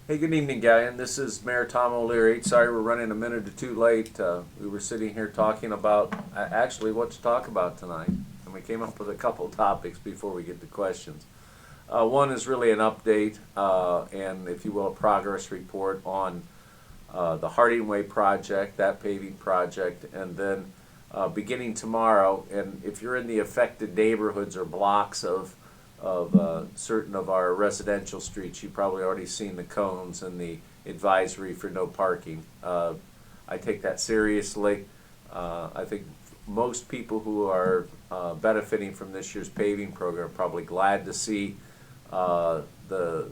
Hey, good evening, Galleon. This is Mayor Tom O'Leary. Sorry we're running a minute or two late. We were sitting here talking about actually what to talk about tonight, and we came up with a couple topics before we get to questions. One is really an update and, if you will, a progress report on the Harding Way project, that paving project, and then beginning tomorrow, and if you're in the affected neighborhoods or blocks of certain of our residential streets, you've probably already seen the cones and the advisory for no parking. I take that seriously. I think most people who are benefiting from this year's paving program are probably glad to see the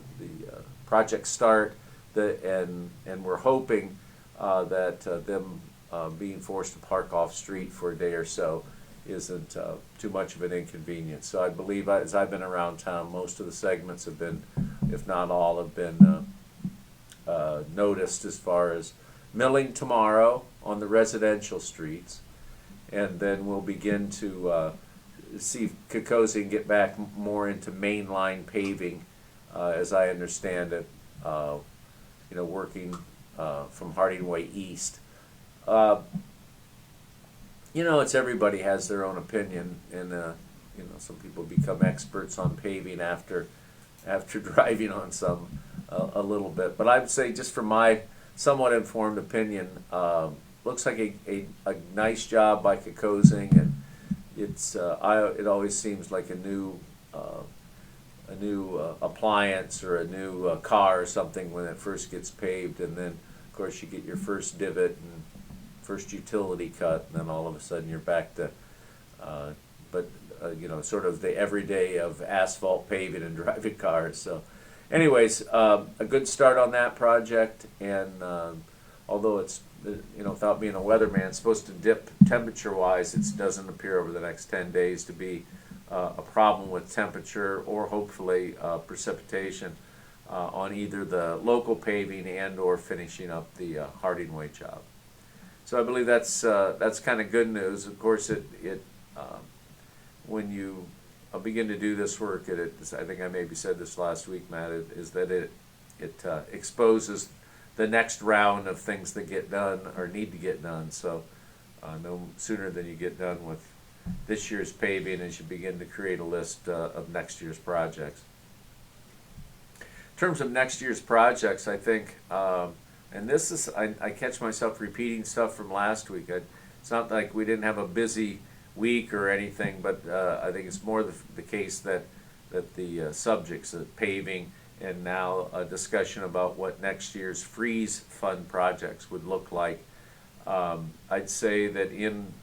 project start. And we're hoping that them being forced to park off street for a day or so isn't too much of an inconvenience. So I believe, as I've been around town, most of the segments have been, if not all, have been noticed as far as milling tomorrow on the residential streets, and then we'll begin to see Kokosing get back more into mainline paving, as I understand it. Working from Harding Way east. It's everybody has their own opinion, and some people become experts on paving after driving on some a little bit. But I would say, just from my somewhat informed opinion, looks like a nice job by Kokosing, and it always seems like a new appliance or a new car or something when it first gets paved, and then of course you get your first divot and first utility cut, and then all of a sudden you're back to sort of the everyday of asphalt paving and driving cars. So anyways, a good start on that project, and although it's without being a weatherman, it's supposed to dip temperature wise, it doesn't appear over the next 10 days to be a problem with temperature or hopefully precipitation on either the local paving and or finishing up the Harding Way job. So I believe that's kind of good news. Of course, when you begin to do this work, I think I maybe said this last week, Matt, is that it exposes the next round of things that get done or need to get done. So no sooner than you get done with this year's paving as you begin to create a list of next year's projects. In terms of next year's projects, I think, and this is, I catch myself repeating stuff from last week. It's not like we didn't have a busy week or anything, but I think it's more the case that the subjects of paving, and now a discussion about what next year's freeze fund projects would look like. I'd say that in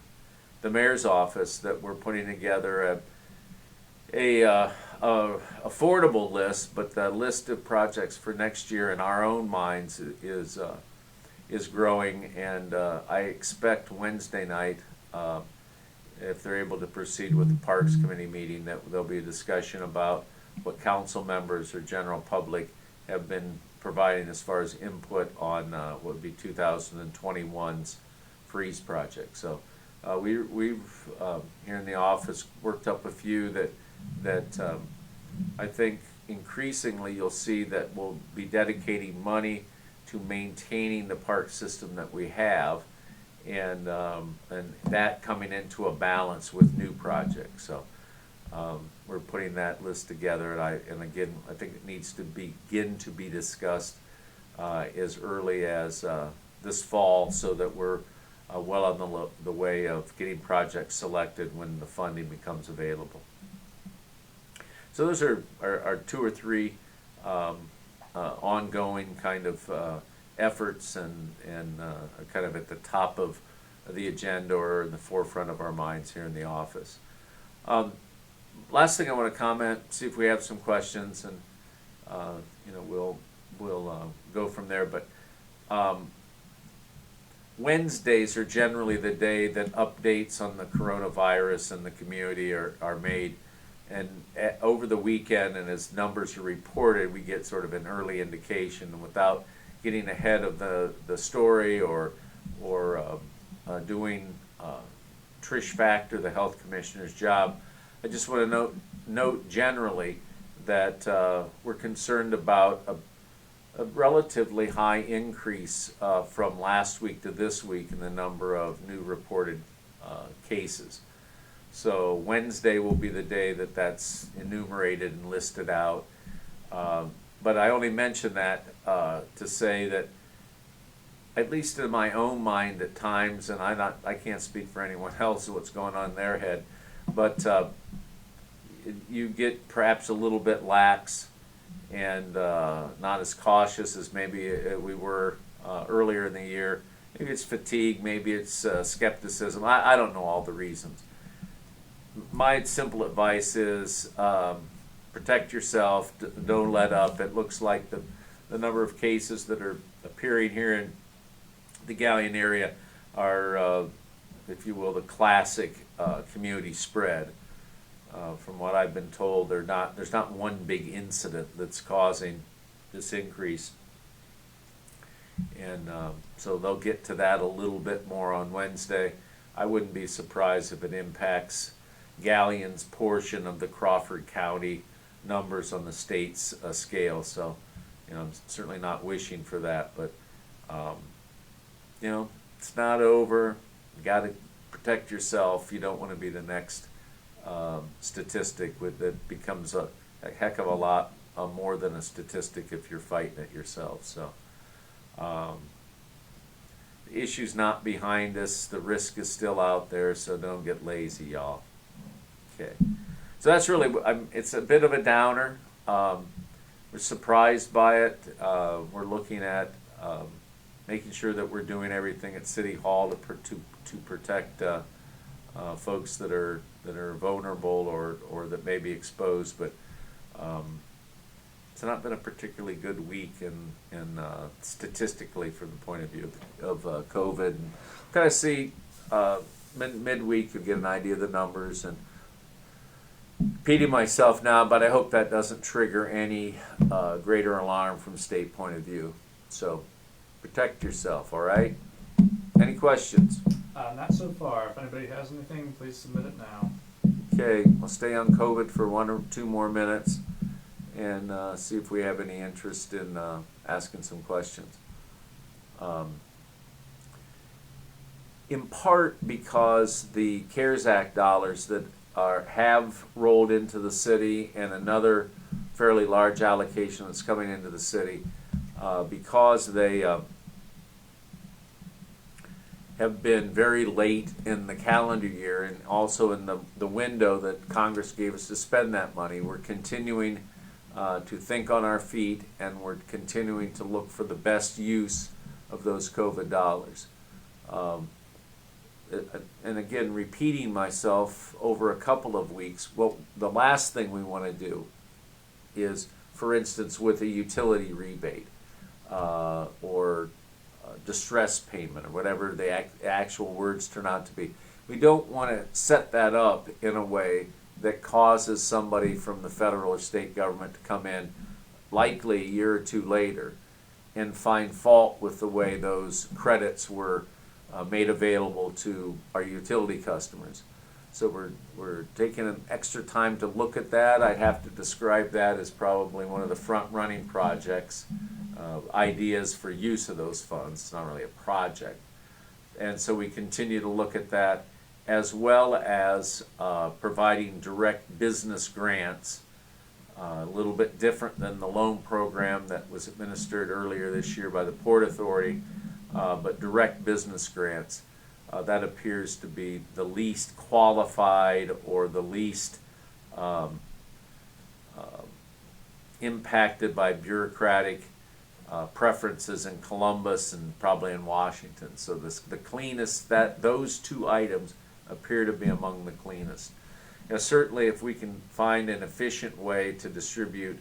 the mayor's office that we're putting together a affordable list, but the list of projects for next year in our own minds is growing, and I expect Wednesday night, if they're able to proceed with the Parks Committee meeting, that there'll be a discussion about what council members or general public have been providing as far as input on what would be 2021's freeze project. So we've here in the office worked up a few that I think increasingly you'll see that we'll be dedicating money to maintaining the park system that we have, and that coming into a balance with new projects. So we're putting that list together, and again I think it needs to begin to be discussed as early as this fall, so that we're well on the way of getting projects selected when the funding becomes available. So those are two or three ongoing kind of efforts, and kind of at the top of the agenda or in the forefront of our minds here in the office. Last thing I want to comment, see if we have some questions, and we'll go from there. But Wednesdays are generally the day that updates on the coronavirus and the community are made. And over the weekend, and as numbers are reported, we get sort of an early indication. Without getting ahead of the story or doing Trish Factor, the health commissioner's job, I just want to note generally that we're concerned about a relatively high increase from last week to this week in the number of new reported cases. So Wednesday will be the day that that's enumerated and listed out. But I only mention that to say that, at least in my own mind at times, and I can't speak for anyone else what's going on in their head, but you get perhaps a little bit lax and not as cautious as maybe we were earlier in the year. Maybe it's fatigue, maybe it's skepticism. I don't know all the reasons. My simple advice is protect yourself, don't let up. It looks like the number of cases that are appearing here in the Galion area are, if you will, the classic community spread. From what I've been told, there's not one big incident that's causing this increase. And so they'll get to that a little bit more on Wednesday. I wouldn't be surprised if it impacts Galion's portion of the Crawford County numbers on the state's scale. So, I'm certainly not wishing for that, but it's not over. You got to protect yourself. You don't want to be the next statistic that becomes a heck of a lot more than a statistic if you're fighting it yourself. So the issue's not behind us. The risk is still out there, so don't get lazy, y'all. Okay, so that's really, it's a bit of a downer. We're surprised by it. We're looking at making sure that we're doing everything at City Hall to protect folks that are vulnerable or that may be exposed, but it's not been a particularly good week in statistically from the point of view of COVID. Kind of see midweek you'll get an idea of the numbers, and repeating myself now, but I hope that doesn't trigger any greater alarm from state point of view. So protect yourself, all right? Any questions? Not so far. If anybody has anything, please submit it now. Okay, I'll stay on COVID for 1 or 2 more minutes and see if we have any interest in asking some questions. In part because the CARES Act dollars that have rolled into the city and another fairly large allocation that's coming into the city, because they have been very late in the calendar year and also in the window that Congress gave us to spend that money. We're continuing to think on our feet, and we're continuing to look for the best use of those COVID dollars. And again, repeating myself over a couple of weeks, well, the last thing we want to do is, for instance, with a utility rebate or distress payment or whatever the actual words turn out to be. We don't want to set that up in a way that causes somebody from the federal or state government to come in, likely a year or two later, and find fault with the way those credits were made available to our utility customers. So we're taking an extra time to look at that. I'd have to describe that as probably one of the front-running projects, ideas for use of those funds. It's not really a project. And so we continue to look at that, as well as providing direct business grants, a little bit different than the loan program that was administered earlier this year by the Port Authority, but direct business grants. That appears to be the least qualified or the least impacted by bureaucratic preferences in Columbus and probably in Washington. So the cleanest, those 2 items appear to be among the cleanest. Certainly if we can find an efficient way to distribute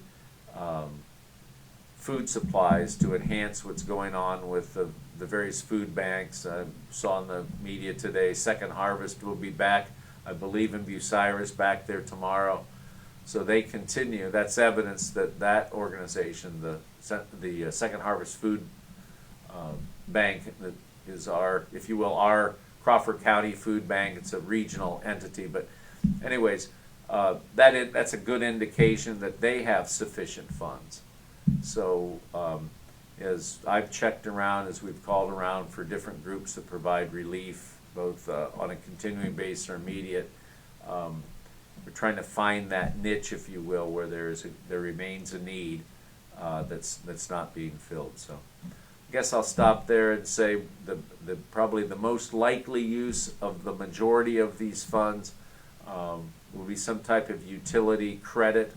food supplies to enhance what's going on with the various food banks. I saw in the media today, Second Harvest will be back, I believe in Bucyrus, back there tomorrow. So they continue. That's evidence that that organization, the Second Harvest Food Bank, that is our, if you will, our Crawford County Food Bank. It's a regional entity, but anyways, that's a good indication that they have sufficient funds. So as I've checked around, as we've called around for different groups that provide relief, both on a continuing basis or immediate, we're trying to find that niche, if you will, where there remains a need that's not being filled. So I guess I'll stop there and say probably the most likely use of the majority of these funds will be some type of utility credit.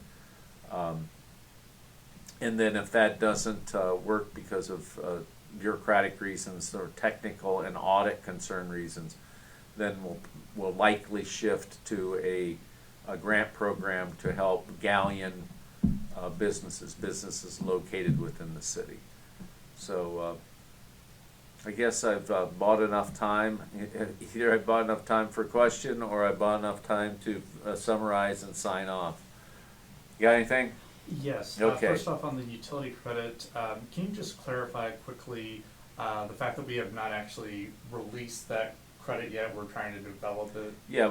And then if that doesn't work because of bureaucratic reasons or technical and audit concern reasons, then we'll likely shift to a grant program to help galleon businesses located within the city. So I guess I've bought enough time. Either I bought enough time for a question or I bought enough time to summarize and sign off. You got anything? Yes. Okay. First off, on the utility credit, can you just clarify quickly the fact that we have not actually released that credit yet? We're trying to develop it. Yeah,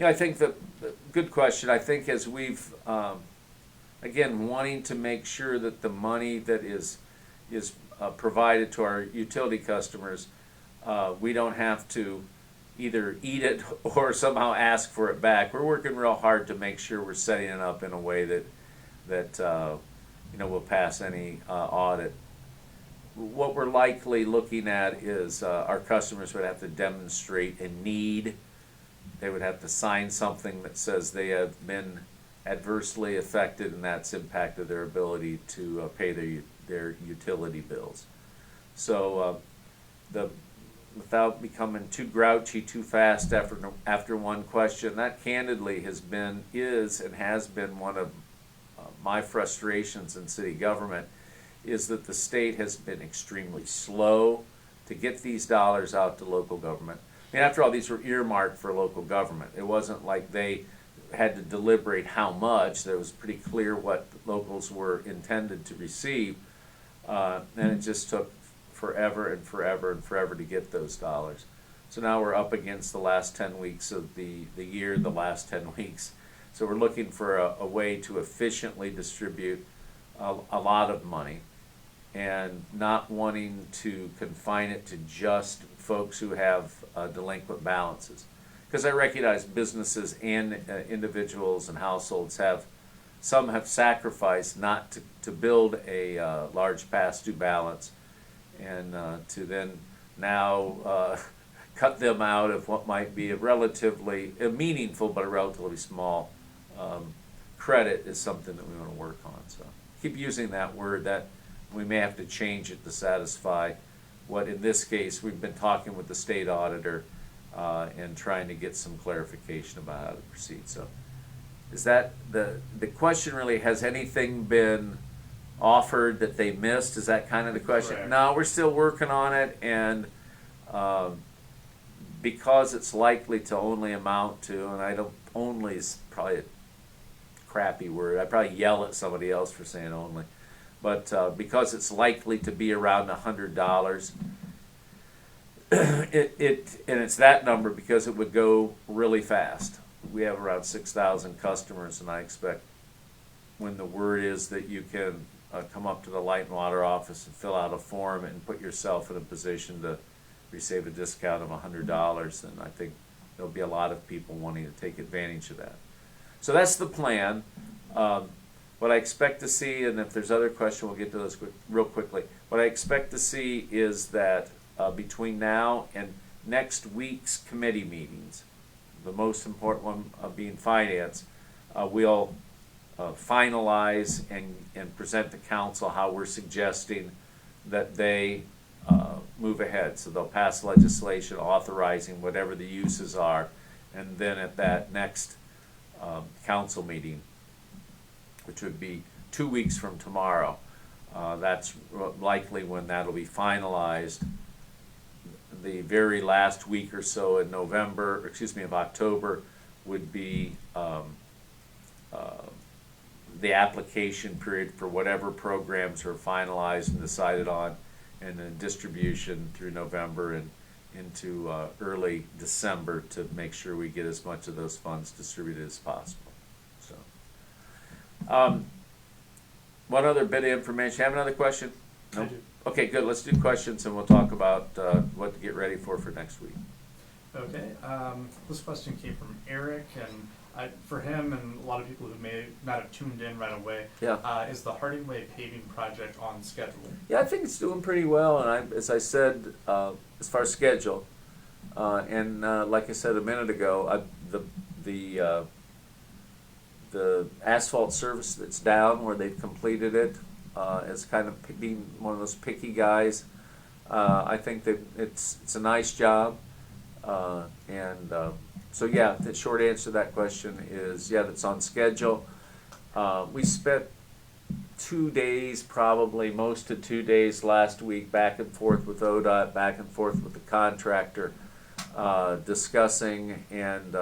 I think the good question. I think as we've again wanting to make sure that the money that is provided to our utility customers, we don't have to either eat it or somehow ask for it back. We're working real hard to make sure we're setting it up in a way that will pass any audit. What we're likely looking at is our customers would have to demonstrate a need. They would have to sign something that says they have been adversely affected and that's impacted their ability to pay their utility bills. So without becoming too grouchy too fast after one question, that candidly has been one of my frustrations in city government, is that the state has been extremely slow to get these dollars out to local government. I mean, after all, these were earmarked for local government. It wasn't like they had to deliberate how much. It was pretty clear what locals were intended to receive, and it just took forever and forever and forever to get those dollars. So now we're up against the last 10 weeks of the year, the last 10 weeks. So we're looking for a way to efficiently distribute a lot of money and not wanting to confine it to just folks who have delinquent balances. Because I recognize businesses and individuals and households some have sacrificed not to build a large past due balance, and to then now cut them out of what might be a meaningful but a relatively small credit is something that we want to work on. So keep using that word. That we may have to change it to satisfy what, in this case, we've been talking with the state auditor and trying to get some clarification about how to proceed. So is that the question really, has anything been offered that they missed? Is that kind of the question? Correct. No, we're still working on it, and because it's likely to only amount to, and only is probably a crappy word. I'd probably yell at somebody else for saying only. But because it's likely to be around $100, and it's that number because it would go really fast. We have around 6,000 customers, and I expect when the word is that you can come up to the Light and Water office and fill out a form and put yourself in a position to receive a discount of $100, then I think there'll be a lot of people wanting to take advantage of that. So that's the plan. What I expect to see, and if there's other questions, we'll get to those real quickly. What I expect to see is that between now and next week's committee meetings, the most important one being finance, we'll finalize and present to council how we're suggesting that they move ahead. So they'll pass legislation authorizing whatever the uses are, and then at that next council meeting, which would be 2 weeks from tomorrow, that's likely when that'll be finalized. The very last week or so in of October would be the application period for whatever programs are finalized and decided on, and then distribution through November and into early December to make sure we get as much of those funds distributed as possible. So one other bit of information. Have another question? I No? do. Okay, good. Let's do questions and we'll talk about what to get ready for next week. Okay, this question came from Eric, and for him and a lot of people who may not have tuned in right away, Yeah. is the Harding Way paving project on schedule? Yeah, I think it's doing pretty well, and as I said, as far as schedule, and like I said a minute ago, the asphalt surface that's down where they've completed it is kind of being one of those picky guys. I think that it's a nice job, and so yeah, the short answer to that question is yeah, that's on schedule. We spent 2 days, probably most of 2 days last week, back and forth with ODOT, back and forth with the contractor, discussing and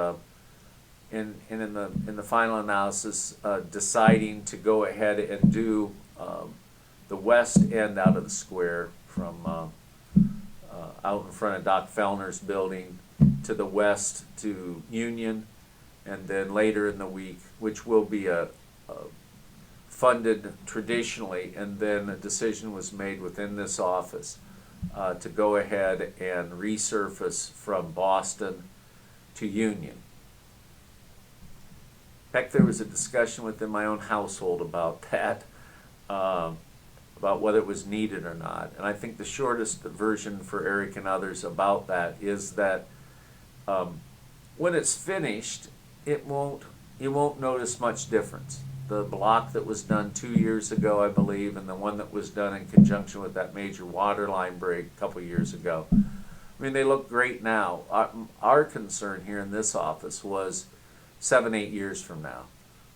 in the final analysis, deciding to go ahead and do the west end out of the square from out in front of Doc Fellner's building to the west to Union, and then later in the week, which will be a funded traditionally, and then a decision was made within this office to go ahead and resurface from Boston to Union. In fact, there was a discussion within my own household about that, about whether it was needed or not. And I think the shortest version for Eric and others about that is that when it's finished, you won't notice much difference. The block that was done 2 years ago, I believe, and the one that was done in conjunction with that major water line break a couple years ago, I mean, they look great now. Our concern here in this office was 7-8 years from now,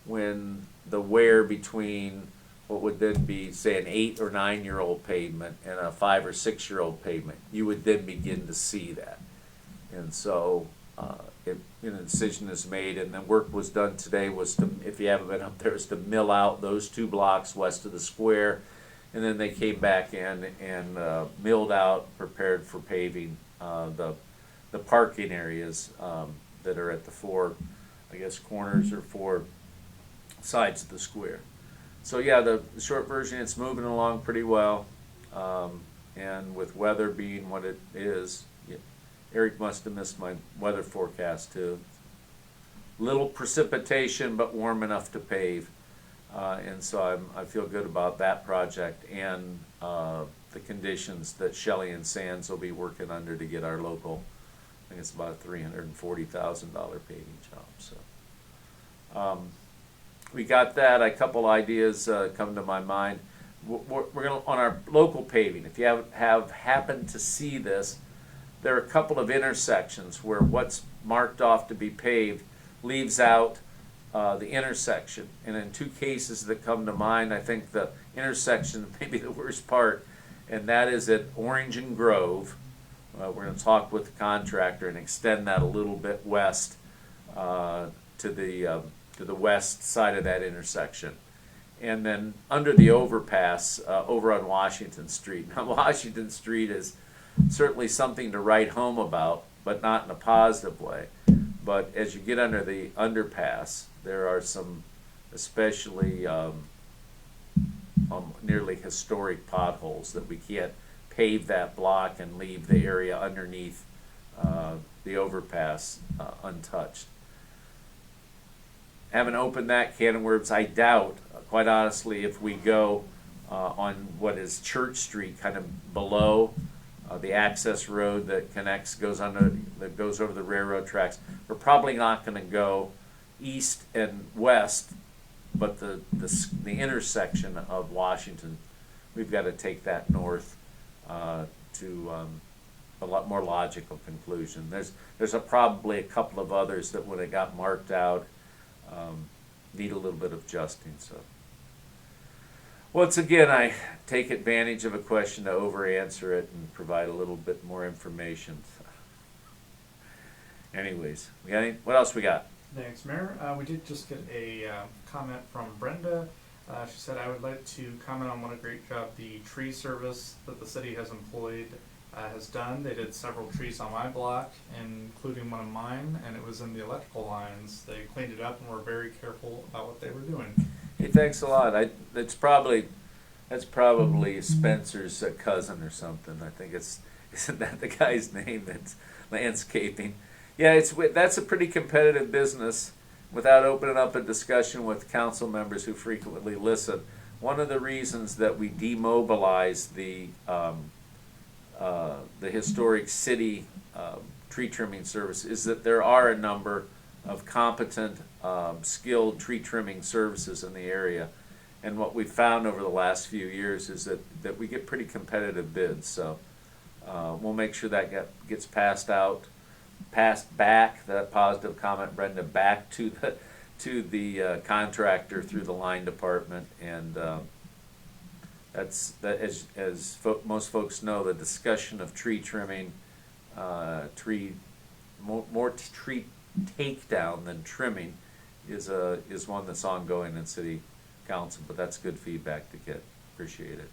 when the wear between what would then be, say, an 8 or 9 year old pavement and a 5 or 6 year old pavement, you would then begin to see that. And so a decision is made, and the work was done today was to, if you haven't been up there, is to mill out those 2 blocks west of the square, and then they came back in and milled out, prepared for paving the parking areas that are at the 4, I guess, corners or 4 sides of the square. So yeah, the short version, it's moving along pretty well, and with weather being what it is, Eric must have missed my weather forecast too. Little precipitation, but warm enough to pave, and so I feel good about that project and the conditions that Shelley and Sands will be working under to get our local, I think it's about a $340,000 paving job. So we got that. A couple ideas come to my mind. We're going to, on our local paving, if you have happened to see this, there are a couple of intersections where what's marked off to be paved leaves out the intersection. And in 2 cases that come to mind, I think the intersection may be the worst part, and that is at Orange and Grove. We're going to talk with the contractor and extend that a little bit west to the west side of that intersection. And then under the overpass over on Washington Street. Now, Washington Street is certainly something to write home about, but not in a positive way. But as you get under the underpass, there are some especially nearly historic potholes that we can't pave that block and leave the area underneath the overpass untouched. Haven't opened that can of worms. I doubt, quite honestly, if we go on what is Church Street, kind of below the access road that goes over the railroad tracks. We're probably not going to go east and west, but the intersection of Washington, we've got to take that north to a lot more logical conclusion. There's probably a couple of others that when it got marked out need a little bit of adjusting. So once again, I take advantage of a question to over-answer it and provide a little bit more information. Anyways, what else we got? Thanks, Mayor. We did just get a comment from Brenda. She said, I would like to comment on what a great job the tree service that the city has employed has done. They did several trees on my block, including one of mine, and it was in the electrical lines. They cleaned it up and were very careful about what they were doing. Hey, thanks a lot. That's probably Spencer's cousin or something. I think isn't that the guy's name that's landscaping? Yeah, that's a pretty competitive business. Without opening up a discussion with council members who frequently listen, one of the reasons that we demobilized the historic city tree trimming service is that there are a number of competent, skilled tree trimming services in the area. And what we've found over the last few years is that we get pretty competitive bids. So we'll make sure that gets passed back, that positive comment, Brenda, back to the contractor through the line department. And most folks know, the discussion of tree trimming, more tree takedown than trimming is one that's ongoing in city council, but that's good feedback to get. Appreciate it.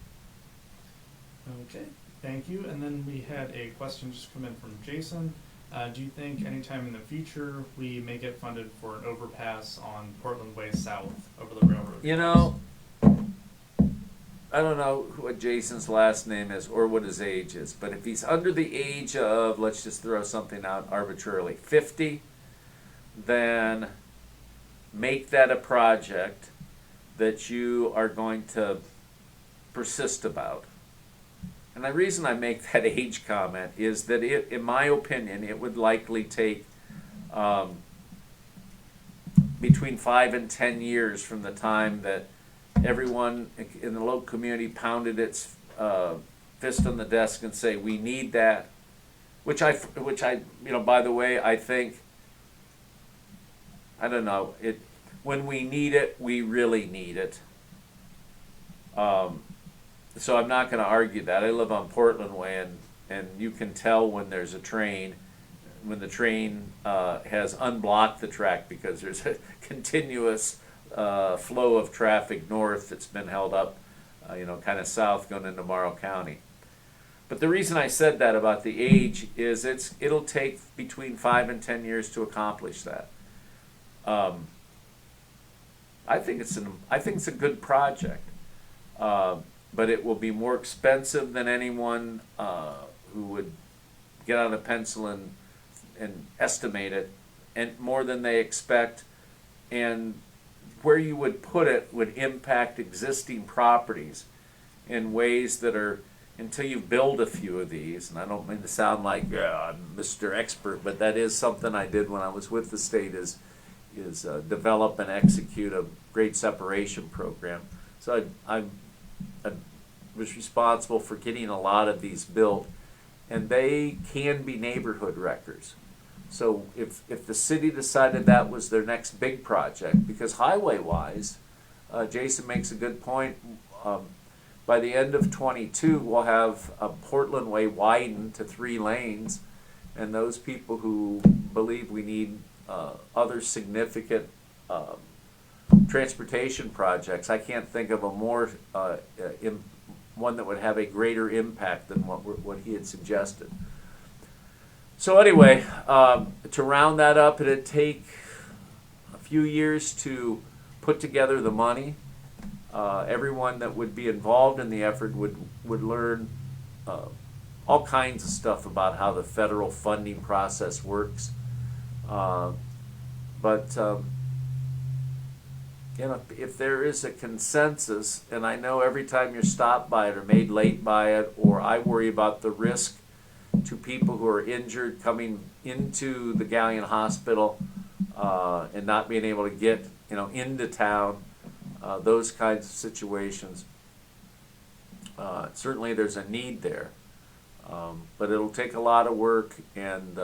Okay, thank you. And then we had a question just come in from Jason. Do you think anytime in the future we may get funded for an overpass on Portland Way South over the railroad? You know, I don't know what Jason's last name is or what his age is, but if he's under the age of, let's just throw something out arbitrarily, 50, then make that a project that you are going to persist about. And the reason I make that age comment is that in my opinion, it would likely take between 5 and 10 years from the time that everyone in the local community pounded its fist on the desk and say, we need that, which I, by the way, I think, I don't know, when we need it, we really need it. So I'm not going to argue that. I live on Portland Way, and you can tell when there's a train, when the train has unblocked the track because there's a continuous flow of traffic north that's been held up, kind of south going into Morrow County. But the reason I said that about the age is it'll take between 5 and 10 years to accomplish that. I think it's a good project. But it will be more expensive than anyone who would get out a pencil and estimate it, and more than they expect. And where you would put it would impact existing properties in ways that are, until you build a few of these, and I don't mean to sound like I'm Mr. Expert, but that is something I did when I was with the state, is develop and execute a grade separation program. So I was responsible for getting a lot of these built, and they can be neighborhood wreckers. So if the city decided that was their next big project, because highway-wise, Jason makes a good point, by the end of 22, we'll have Portland Way widened to 3 lanes, and those people who believe we need other significant transportation projects, I can't think of a more one that would have a greater impact than what he had suggested. So anyway, to round that up, it'd take a few years to put together the money. Everyone that would be involved in the effort would learn all kinds of stuff about how the federal funding process works. But if there is a consensus, and I know every time you're stopped by it or made late by it, or I worry about the risk to people who are injured coming into the Galleon Hospital and not being able to get into town, those kinds of situations. Certainly there's a need there, but it'll take a lot of work, and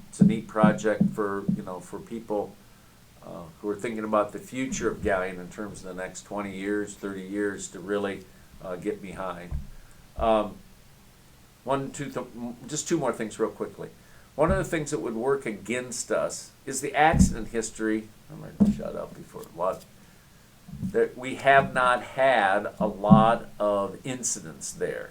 it's a neat project for people who are thinking about the future of Galleon in terms of the next 20 years, 30 years to really get behind. Just 2 more things real quickly. One of the things that would work against us is the accident history. I'm going to shut up before what. We have not had a lot of incidents there.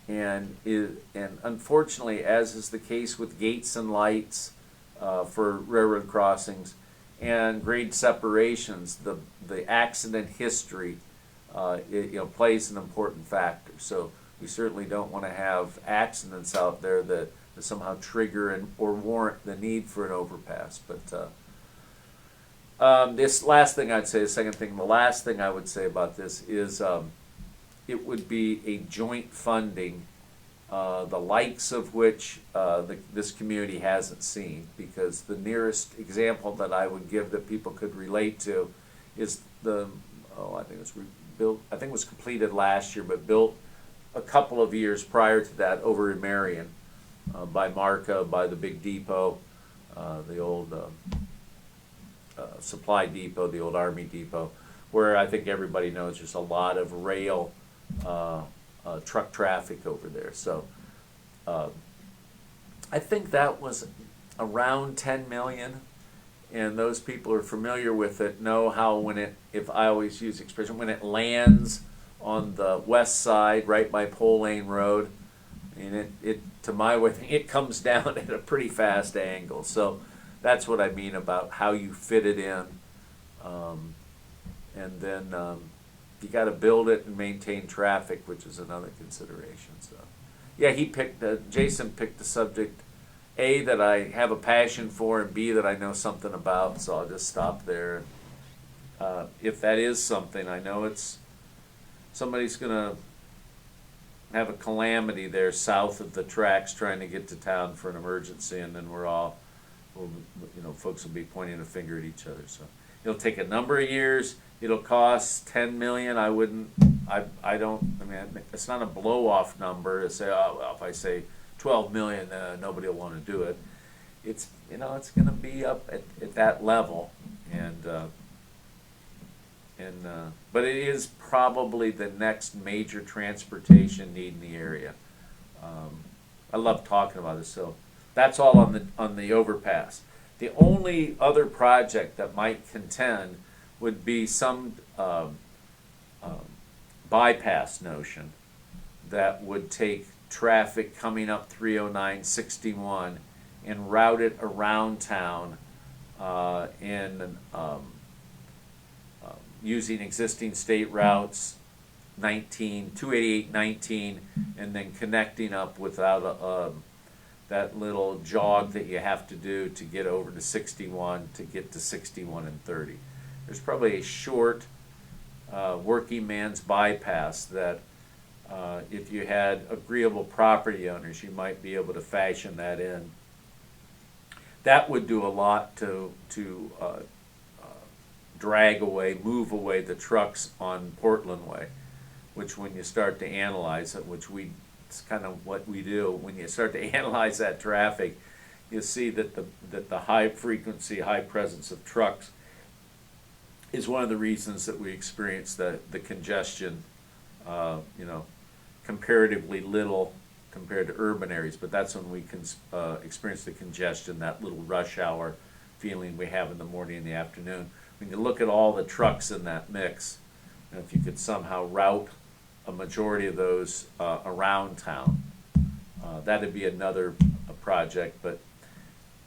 And unfortunately, as is the case with gates and lights for railroad crossings, and grade separations, the accident history, plays an important factor. So we certainly don't want to have accidents out there that somehow trigger or warrant the need for an overpass. But this last thing I'd say, the last thing I would say about this is it would be a joint funding, the likes of which this community hasn't seen, because the nearest example that I would give that people could relate to is I think it was completed last year, but built a couple of years prior to that over in Marion, by Marca, by the big depot, the old supply depot, the old Army depot, where I think everybody knows there's a lot of rail truck traffic over there. So I think that was around 10 million, and those people who are familiar with it know how if I always use the expression, when it lands on the west side right by Pole Lane Road, and it to my way, it comes down at a pretty fast angle. So that's what I mean about how you fit it in, and then you got to build it and maintain traffic, which is another consideration. So yeah, Jason picked the subject, A, that I have a passion for, and B, that I know something about. So I'll just stop there. If that is something, I know somebody's gonna have a calamity there south of the tracks trying to get to town for an emergency, and then folks will be pointing a finger at each other. So it'll take a number of years. It'll cost 10 million. It's not a blow off number to say, oh, well, if I say 12 million, nobody will want to do it. It's going to be up at that level, but it is probably the next major transportation need in the area. I love talking about it. So that's all on the overpass. The only other project that might contend would be some bypass notion that would take traffic coming up 309, 61 and route it around town using existing state routes 288, 19, and then connecting up without that little jog that you have to do to get over to 61 to get to 61 and 30. There's probably a short working man's bypass that if you had agreeable property owners, you might be able to fashion that in. That would do a lot to move away the trucks on Portland Way, which when you start to analyze it, it's kind of what we do, when you start to analyze that traffic, you see that the high frequency, high presence of trucks is one of the reasons that we experience the congestion, comparatively little compared to urban areas, but that's when we can experience the congestion, that little rush hour feeling we have in the morning and the afternoon. When you look at all the trucks in that mix, and if you could somehow route a majority of those around town, that'd be another project. But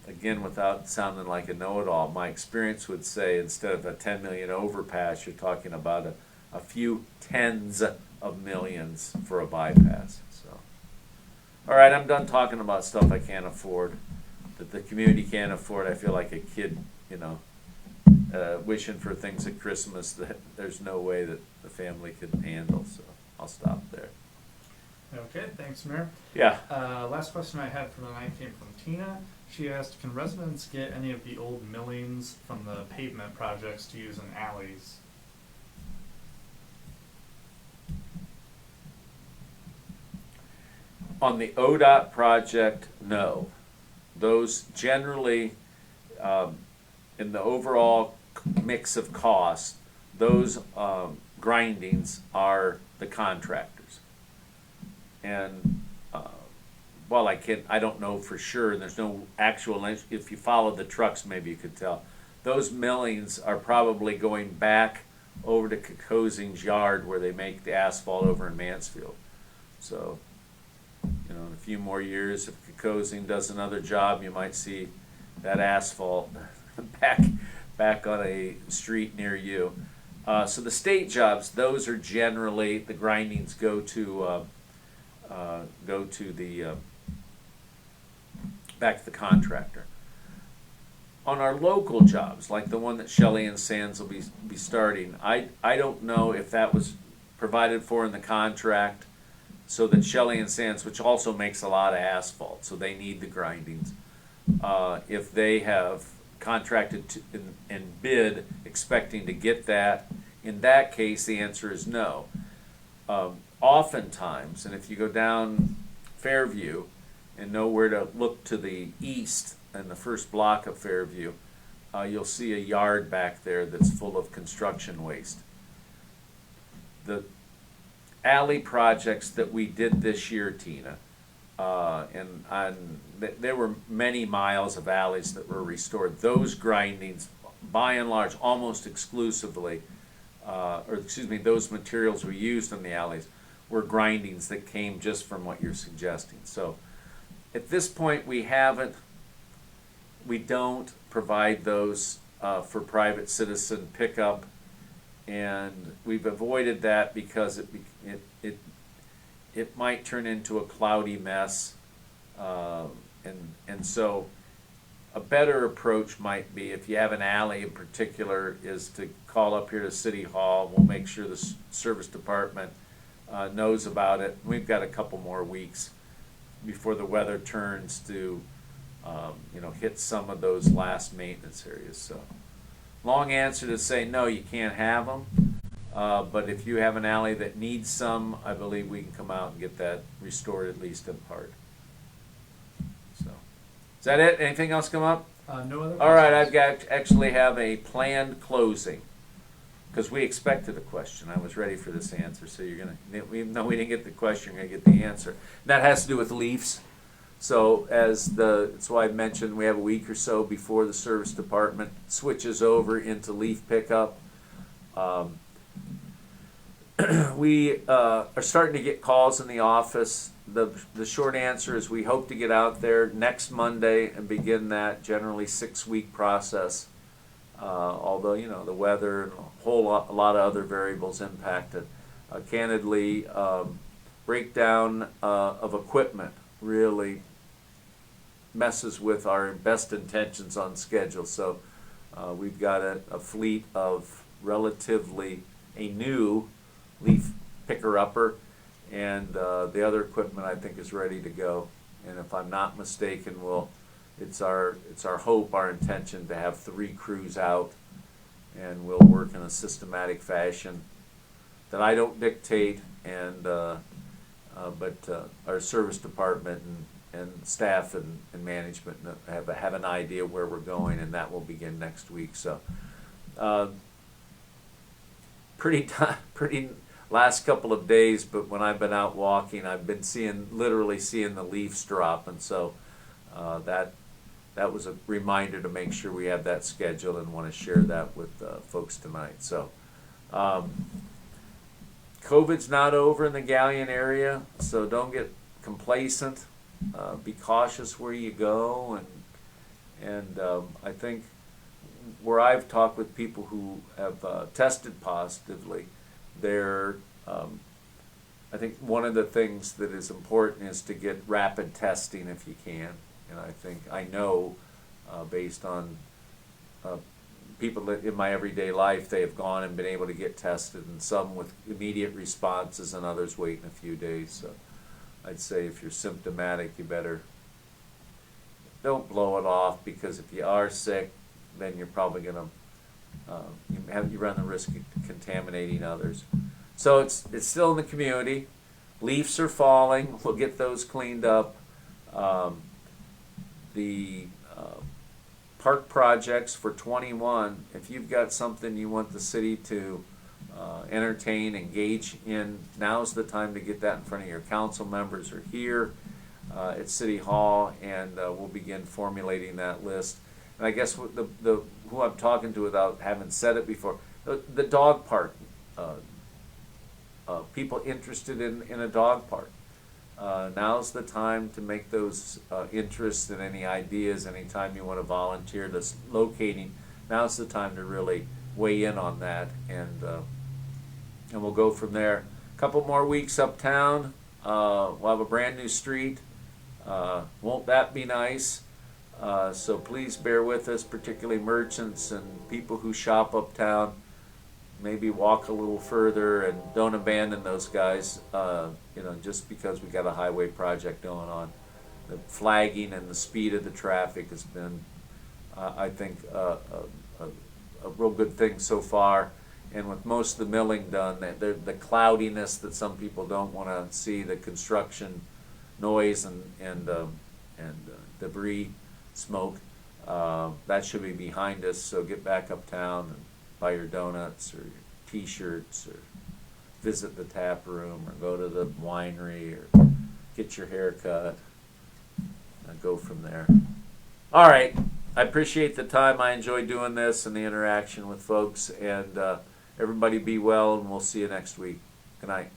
again, without sounding like a know-it-all, my experience would say instead of a 10 million overpass, you're talking about a few tens of millions for a bypass. So, all right, I'm done talking about stuff I can't afford, that the community can't afford. I feel like a kid, wishing for things at Christmas that there's no way that the family could handle. So I'll stop there. Okay, thanks, Mayor. Yeah. Last question I had for the night came from Tina. She asked, can residents get any of the old millings from the pavement projects to use in alleys? On the ODOT project, no. Those generally, in the overall mix of costs, those grindings are the contractors. And while I don't know for sure, and there's no actual, if you follow the trucks, maybe you could tell, those millings are probably going back over to Kokosing's yard where they make the asphalt over in Mansfield. So, in a few more years, if Kokosing does another job, you might see that asphalt back on a street near you. So the state jobs, those are generally, the grindings go to the back to the contractor. On our local jobs, like the one that Shelley and Sands will be starting, I don't know if that was provided for in the contract, so that Shelley and Sands, which also makes a lot of asphalt, so they need the grindings, if they have contracted to, and bid expecting to get that. In that case, the answer is no. Oftentimes, and if you go down Fairview and know where to look to the east in the first block of Fairview, you'll see a yard back there that's full of construction waste. The alley projects that we did this year, Tina, there were many miles of alleys that were restored. Those grindings, by and large, almost exclusively, those materials we used in the alleys were grindings that came just from what you're suggesting. So at this point, we don't provide those for private citizen pickup, and we've avoided that because it might turn into a cloudy mess, and so a better approach might be, if you have an alley in particular, is to call up here to City Hall. We'll make sure the service department knows about it. We've got a couple more weeks before the weather turns to hit some of those last maintenance areas. So long answer to say no, you can't have them. But if you have an alley that needs some, I believe we can come out and get that restored, at least in part. So, is that it? Anything else come up? No other. All right, actually have a planned closing, because we expected a question. I was ready for this answer, so you're gonna, even though we didn't get the question, you're gonna get the answer. That has to do with leafs. So that's why I mentioned we have a week or so before the service department switches over into leaf pickup. We are starting to get calls in the office. The short answer is we hope to get out there next Monday and begin that generally 6-week process. Although the weather and a lot of other variables impact it. Candidly, breakdown of equipment really messes with our best intentions on schedule. So we've got a fleet of relatively a new leaf picker-upper, and the other equipment I think is ready to go. And if I'm not mistaken, it's our hope, our intention to have 3 crews out, and we'll work in a systematic fashion that I don't dictate, and but our service department and staff and management have an idea where we're going, and that will begin next week. So pretty last couple of days, but when I've been out walking, I've been literally seeing the leaves drop, and so that was a reminder to make sure we have that scheduled, and want to share that with folks tonight. So COVID's not over in the Galion area, so don't get complacent. Be cautious where you go, and I think where I've talked with people who have tested positively, I think one of the things that is important is to get rapid testing if you can. And I know based on people that in my everyday life, they have gone and been able to get tested, and some with immediate responses and others waiting a few days. So I'd say if you're symptomatic, you better don't blow it off, because if you are sick, then you're probably going to you run the risk of contaminating others. So it's still in the community. Leaves are falling. We'll get those cleaned up. The park projects for 21, if you've got something you want the city to entertain, engage in, now's the time to get that in front of your council members or here at City Hall, and we'll begin formulating that list. And I guess who I'm talking to, without having said it before, the dog park, people interested in a dog park. Now's the time to make those interests and any ideas, anytime you want to volunteer to locating now's the time to really weigh in on that, and we'll go from there. A couple more weeks uptown. We'll have a brand new street. Won't that be nice? So please bear with us, particularly merchants and people who shop uptown. Maybe walk a little further and don't abandon those guys, just because we got a highway project going on. The flagging and the speed of the traffic has been, I think, a real good thing so far. And with most of the milling done, the cloudiness that some people don't want to see, the construction noise and debris, smoke, that should be behind us. So get back uptown and buy your donuts or your T-shirts, or visit the tap room, or go to the winery, or get your hair cut, and go from there. All right. I appreciate the time. I enjoy doing this and the interaction with folks. And everybody be well, and we'll see you next week. Good night.